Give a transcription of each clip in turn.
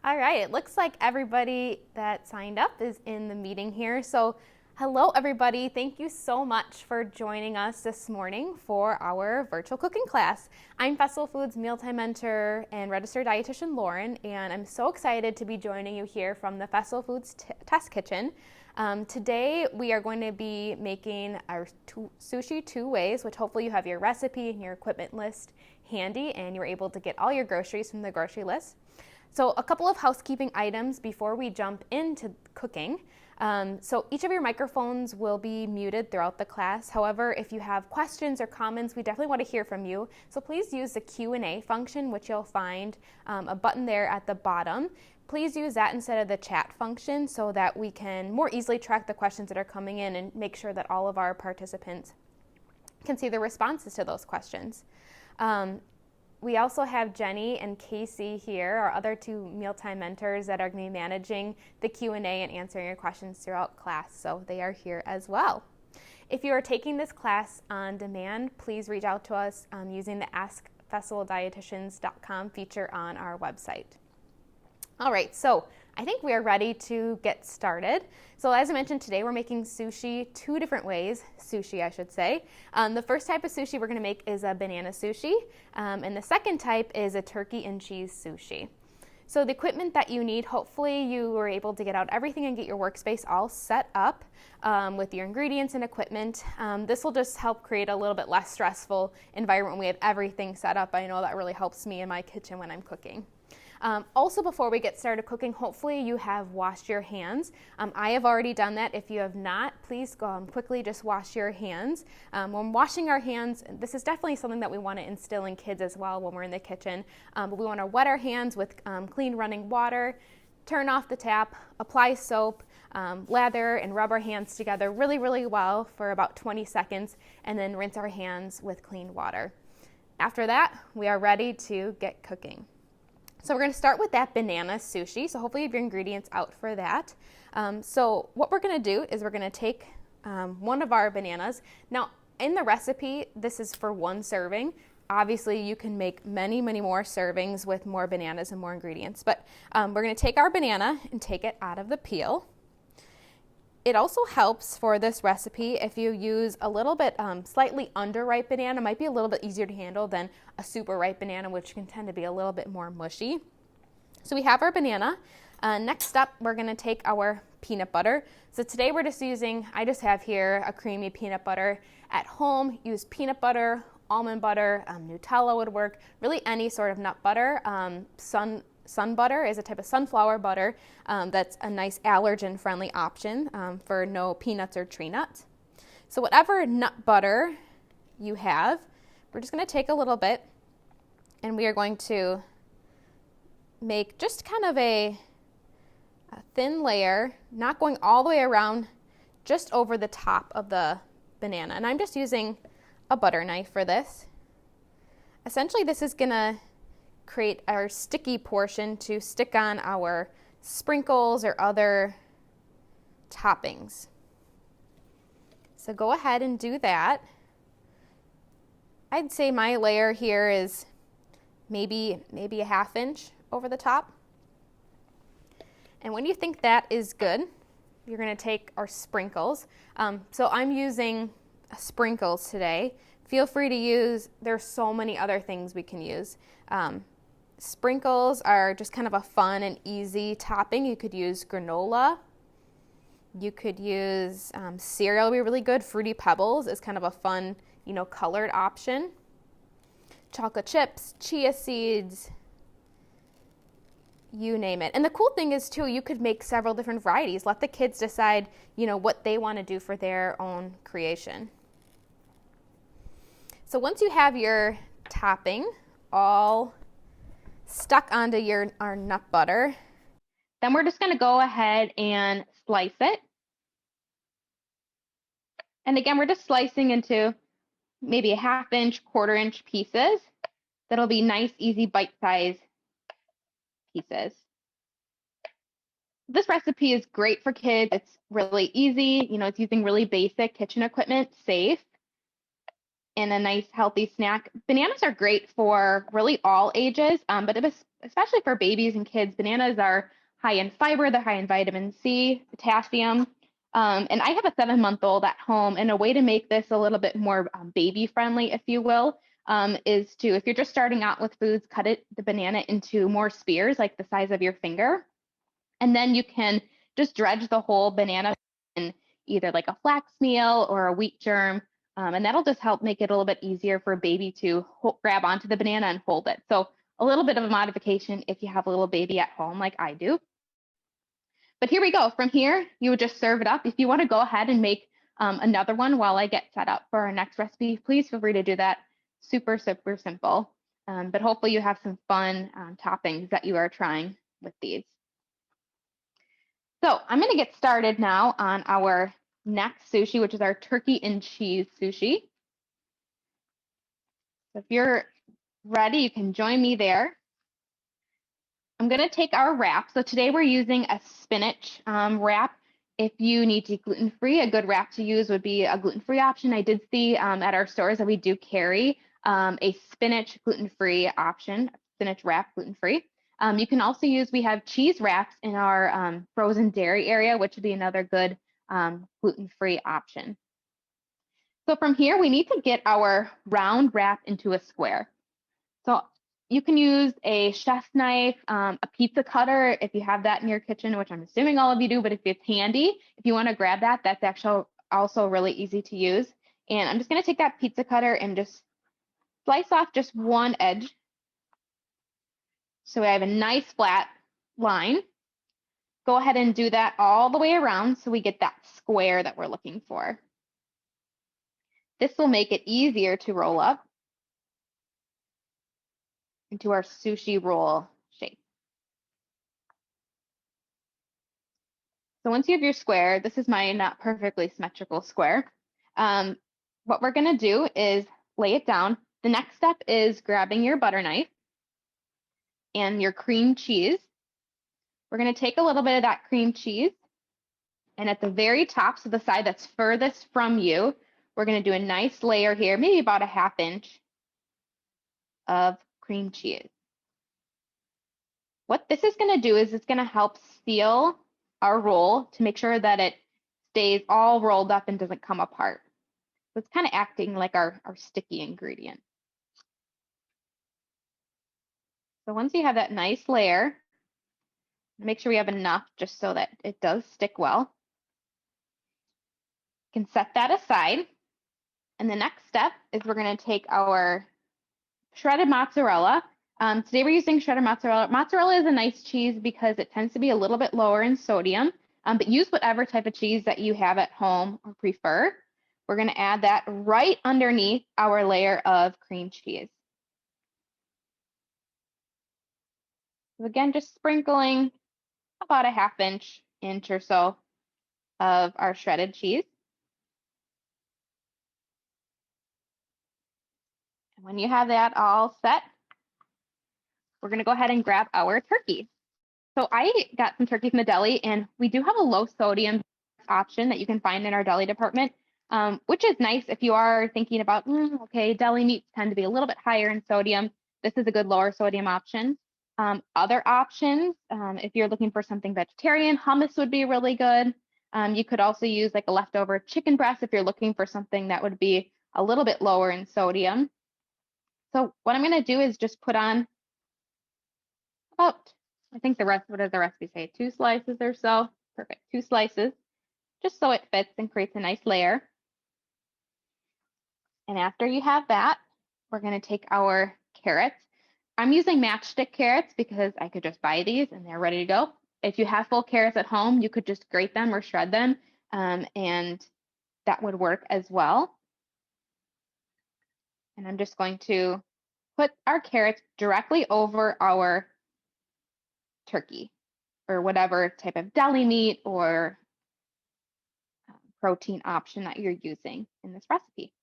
All right, it looks like everybody that signed up is in the meeting here. So hello everybody, thank you so much for joining us this morning for our virtual cooking class. I'm Festival Foods Mealtime Mentor and Registered Dietitian Lauren, and I'm so excited to be joining you here from the Festival Foods Test Kitchen. Today we are going to be making our sushi two ways, which hopefully you have your recipe and your equipment list handy and you're able to get all your groceries from the grocery list. So a couple of housekeeping items before we jump into cooking. So each of your microphones will be muted throughout the class. However, if you have questions or comments, we definitely want to hear from you. So please use the Q&A function, which you'll find a button there at the bottom. Please use that instead of the chat function so that we can more easily track the questions that are coming in and make sure that all of our participants can see the responses to those questions. We also have Jenny and Casey here, our other two mealtime mentors that are going to be managing the Q&A and answering your questions throughout class, so they are here as well. If you are taking this class on demand, please reach out to us using the askfestivaldietitians.com feature on our website. All right, so I think we are ready to get started. So as I mentioned, today we're making sushi two different ways, I should say. The first type of sushi we're going to make is a banana sushi, and the second type is a turkey and cheese sushi. So the equipment that you need, hopefully you were able to get out everything and get your workspace all set up with your ingredients and equipment. This will just help create a little bit less stressful environment when we have everything set up. I know that really helps me in my kitchen when I'm cooking. Also, before we get started cooking, hopefully you have washed your hands. I have already done that. If you have not, please go quickly just wash your hands. When washing our hands, this is definitely something that we want to instill in kids as well when we're in the kitchen. But we want to wet our hands with clean running water, turn off the tap, apply soap, lather and rub our hands together really, really well for about 20 seconds, and then rinse our hands with clean water. After that, we are ready to get cooking. So we're going to start with that banana sushi. So hopefully you have your ingredients out for that. So what we're going to do is we're going to take one of our bananas. Now in the recipe, this is for one serving. Obviously you can make many, many more servings with more bananas and more ingredients. But we're going to take our banana and take it out of the peel. It also helps for this recipe if you use a little bit slightly underripe banana. It might be a little bit easier to handle than a super ripe banana, which can tend to be a little bit more mushy. So we have our banana. Next up, we're going to take our peanut butter. So today we're just using, I just have here a creamy peanut butter. At home, use peanut butter, almond butter, Nutella would work, really any sort of nut butter. Sun butter is a type of sunflower butter that's a nice allergen-friendly option for no peanuts or tree nuts. So whatever nut butter you have, we're just going to take a little bit and we are going to make just kind of a thin layer, not going all the way around, just over the top of the banana. And I'm just using a butter knife for this. Essentially, this is going to create our sticky portion to stick on our sprinkles or other toppings. So go ahead and do that. I'd say my layer here is maybe a half inch over the top. And when you think that is good, you're going to take our sprinkles. So I'm using sprinkles today. Feel free to use, there's so many other things we can use. Sprinkles are just kind of a fun and easy topping. You could use granola. You could use cereal, would be really good. Fruity Pebbles is kind of a fun, colored option. Chocolate chips, chia seeds, you name it. And the cool thing is too, you could make several different varieties. Let the kids decide, what they want to do for their own creation. So once you have your topping all stuck onto our nut butter, then we're just going to go ahead and slice it. And again, we're just slicing into maybe a half inch, quarter inch pieces. That'll be nice, easy bite-sized pieces. This recipe is great for kids. It's really easy. It's using really basic kitchen equipment, safe, and a nice healthy snack. Bananas are great for really all ages, but especially for babies and kids, bananas are high in fiber, they're high in vitamin C, potassium. And I have a 7-month-old at home, and a way to make this a little bit more baby friendly, if you will, is to, if you're just starting out with foods, cut the banana into more spears, like the size of your finger. And then you can just dredge the whole banana in either like a flax meal or a wheat germ. And that'll just help make it a little bit easier for a baby to grab onto the banana and hold it. So a little bit of a modification if you have a little baby at home like I do. But here we go. From here, you would just serve it up. If you want to go ahead and make another one while I get set up for our next recipe, please feel free to do that. Super, super simple. But hopefully you have some fun toppings that you are trying with these. So I'm going to get started now on our next sushi, which is our turkey and cheese sushi. So if you're ready, you can join me there. I'm going to take our wrap. So today we're using a spinach wrap. If you need to eat gluten-free, a good wrap to use would be a gluten-free option. I did see at our stores that we do carry a spinach gluten-free option, spinach wrap gluten-free. You can also use, we have cheese wraps in our frozen dairy area, which would be another good gluten-free option. So from here, we need to get our round wrap into a square. So you can use a chef's knife, a pizza cutter if you have that in your kitchen, which I'm assuming all of you do, but if it's handy, if you want to grab that, that's actually also really easy to use. And I'm just going to take that pizza cutter and just slice off just one edge. So I have a nice flat line. Go ahead and do that all the way around so we get that square that we're looking for. This will make it easier to roll up into our sushi roll shape. So once you have your square, this is my not perfectly symmetrical square. What we're going to do is lay it down. The next step is grabbing your butter knife and your cream cheese. We're going to take a little bit of that cream cheese, and at the very top, so the side that's furthest from you, we're going to do a nice layer here, maybe about a 1/2 inch of cream cheese. What this is going to do is it's going to help seal our roll to make sure that it stays all rolled up and doesn't come apart. So it's kind of acting like our sticky ingredient. So once you have that nice layer, make sure we have enough just so that it does stick well. You can set that aside. And the next step is we're going to take our shredded mozzarella. Today we're using shredded mozzarella. Mozzarella is a nice cheese because it tends to be a little bit lower in sodium, but use whatever type of cheese that you have at home or prefer. We're going to add that right underneath our layer of cream cheese. So again, just sprinkling about a 1/2 inch or so of our shredded cheese. And when you have that all set, we're going to go ahead and grab our turkey. So I got some turkey from the deli, and we do have a low sodium option that you can find in our deli department, which is nice if you are thinking about, okay, deli meats tend to be a little bit higher in sodium. This is a good lower sodium option. Other options, if you're looking for something vegetarian, hummus would be really good. You could also use like a leftover chicken breast if you're looking for something that would be a little bit lower in sodium. So what I'm going to do is just put on about, I think what does the recipe say? 2 slices or so. Perfect. 2 slices, just so it fits and creates a nice layer. And after you have that, we're going to take our carrots. I'm using matchstick carrots because I could just buy these and they're ready to go. If you have full carrots at home, you could just grate them or shred them, and that would work as well. And I'm just going to put our carrots directly over our turkey or whatever type of deli meat or protein option that you're using in this recipe.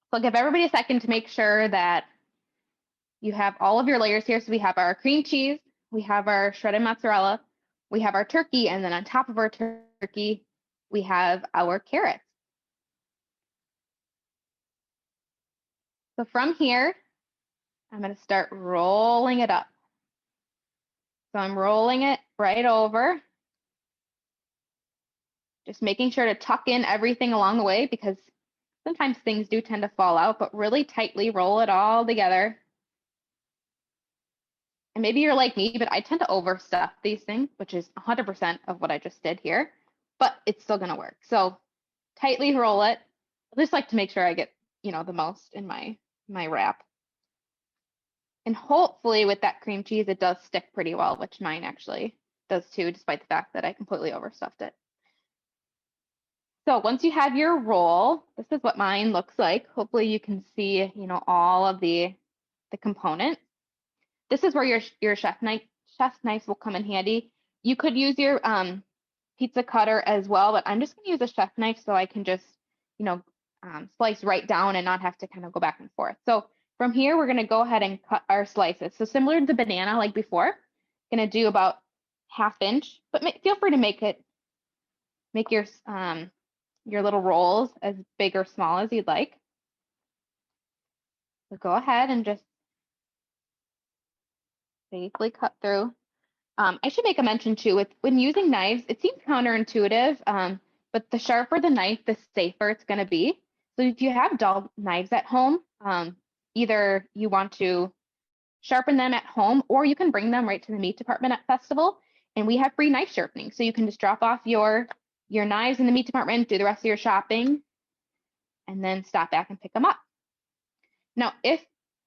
So I'll give everybody a second to make sure that you have all of your layers here. So we have our cream cheese, we have our shredded mozzarella, we have our turkey, and then on top of our turkey, we have our carrots. So from here, I'm going to start rolling it up. So I'm rolling it right over, just making sure to tuck in everything along the way because sometimes things do tend to fall out, but really tightly roll it all together. And maybe you're like me, but I tend to overstuff these things, which is 100% of what I just did here, but it's still going to work. So tightly roll it. I just like to make sure I get, the most in my wrap. And hopefully with that cream cheese, it does stick pretty well, which mine actually does too, despite the fact that I completely overstuffed it. So once you have your roll, this is what mine looks like. Hopefully you can see, all of the components. This is where your chef's knife will come in handy. You could use your pizza cutter as well, but I'm just going to use a chef knife so I can just, slice right down and not have to kind of go back and forth. So from here, we're going to go ahead and cut our slices. So similar to the banana like before, going to do about 1/2 inch, but feel free to make your little rolls as big or small as you'd like. So go ahead and just safely cut through. I should make a mention too, when using knives, it seems counterintuitive, but the sharper the knife, the safer it's going to be. So if you have dull knives at home, either you want to sharpen them at home or you can bring them right to the meat department at Festival, and we have free knife sharpening. So you can just drop off your knives in the meat department, do the rest of your shopping, and then stop back and pick them up. Now, as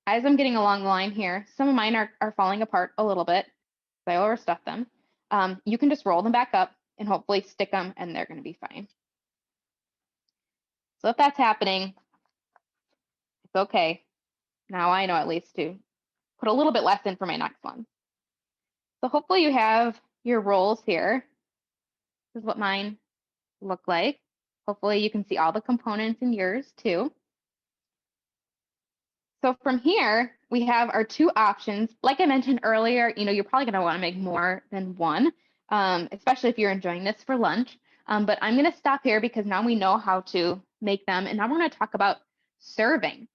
I'm getting along the line here, some of mine are falling apart a little bit, I overstuffed them. You can just roll them back up and hopefully stick them and they're going to be fine. So if that's happening, it's okay. Now I know at least to put a little bit less in for my next one. So hopefully you have your rolls here. This is what mine look like. Hopefully you can see all the components in yours too. So from here, we have our 2 options. Like I mentioned earlier, you're probably going to want to make more than one, especially if you're enjoying this for lunch. But I'm going to stop here because now we know how to make them. And now we're going to talk about serving.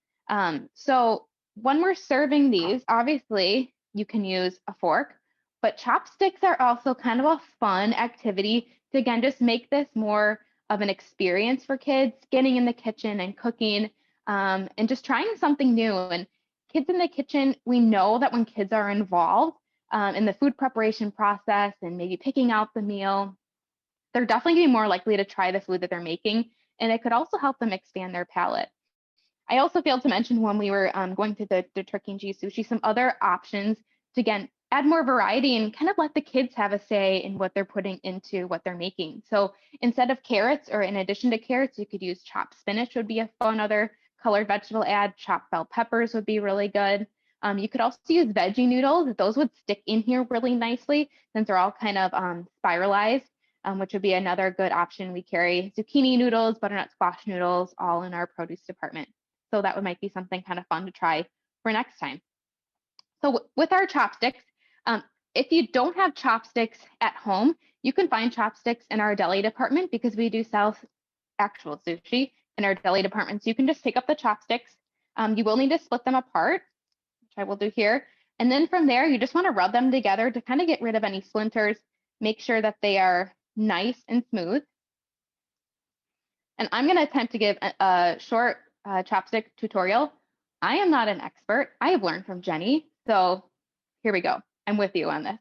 So when we're serving these, obviously you can use a fork, but chopsticks are also kind of a fun activity to, again, just make this more of an experience for kids, getting in the kitchen and cooking. And just trying something new. And kids in the kitchen, we know that when kids are involved in the food preparation process and maybe picking out the meal, they're definitely going to be more likely to try the food that they're making. And it could also help them expand their palate. I also failed to mention when we were going through the turkey and cheese sushi, some other options to, again, add more variety and kind of let the kids have a say in what they're putting into what they're making. So instead of carrots, or in addition to carrots, you could use chopped spinach would be a fun other colored vegetable add. Chopped bell peppers would be really good. You could also use veggie noodles. Those would stick in here really nicely since they're all kind of spiralized, which would be another good option. We carry zucchini noodles, butternut squash noodles, all in our produce department. So that might be something kind of fun to try for next time. So with our chopsticks, if you don't have chopsticks at home, you can find chopsticks in our deli department because we do sell actual sushi in our deli department. So you can just pick up the chopsticks. You will need to split them apart, which I will do here. And then from there, you just want to rub them together to kind of get rid of any splinters, make sure that they are nice and smooth. And I'm going to attempt to give a short chopstick tutorial. I am not an expert. I have learned from Jenny. So here we go. I'm with you on this.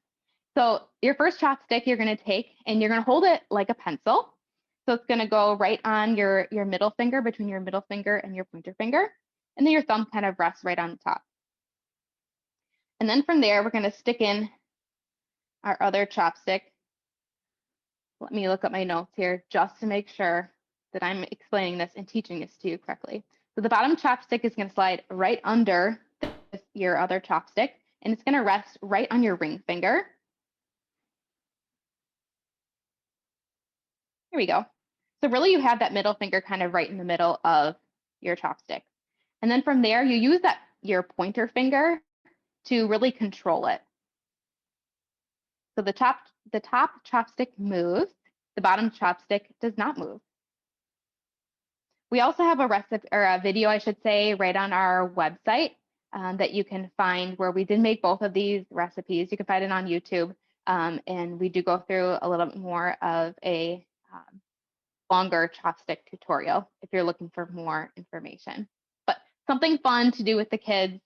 So your first chopstick you're going to take and you're going to hold it like a pencil. So it's going to go right on your middle finger, between your middle finger and your pointer finger. And then your thumb kind of rests right on the top. And then from there, we're going to stick in our other chopstick. Let me look at my notes here just to make sure that I'm explaining this and teaching this to you correctly. So the bottom chopstick is going to slide right under your other chopstick, and it's going to rest right on your ring finger. Here we go. So really you have that middle finger kind of right in the middle of your chopstick. And then from there, you use your pointer finger to really control it. So the top chopstick moves, the bottom chopstick does not move. We also have a recipe, or a video, I should say, right on our website that you can find where we did make both of these recipes. You can find it on YouTube. And we do go through a little bit more of a longer chopstick tutorial if you're looking for more information. But something fun to do with the kids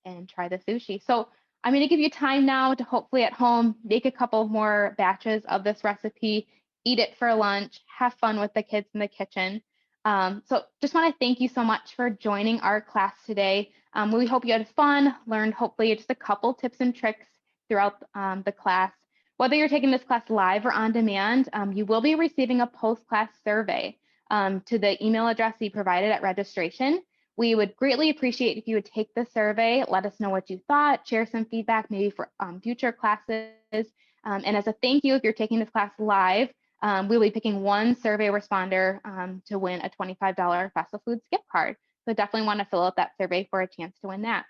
and try the sushi. So I'm going to give you time now to hopefully at home make a couple more batches of this recipe, eat it for lunch, have fun with the kids in the kitchen. So just want to thank you so much for joining our class today. We hope you had fun, learned hopefully just a couple tips and tricks throughout the class. Whether you're taking this class live or on demand, you will be receiving a post-class survey to the email address you provided at registration. We would greatly appreciate if you would take the survey, let us know what you thought, share some feedback maybe for future classes. And as a thank you, if you're taking this class live, we'll be picking one survey responder to win a $25 Festival Foods gift card. So definitely want to fill out that survey for a chance to win that.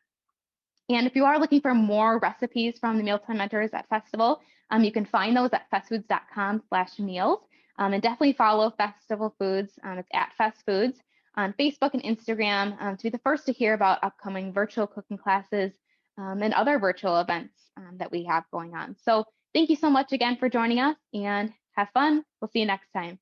And if you are looking for more recipes from the Mealtime Mentors at Festival, you can find those at festfoods.com/meals. And definitely follow Festival Foods. It's at Fest Foods on Facebook and Instagram to be the first to hear about upcoming virtual cooking classes and other virtual events that we have going on. So thank you so much again for joining us and have fun. We'll see you next time.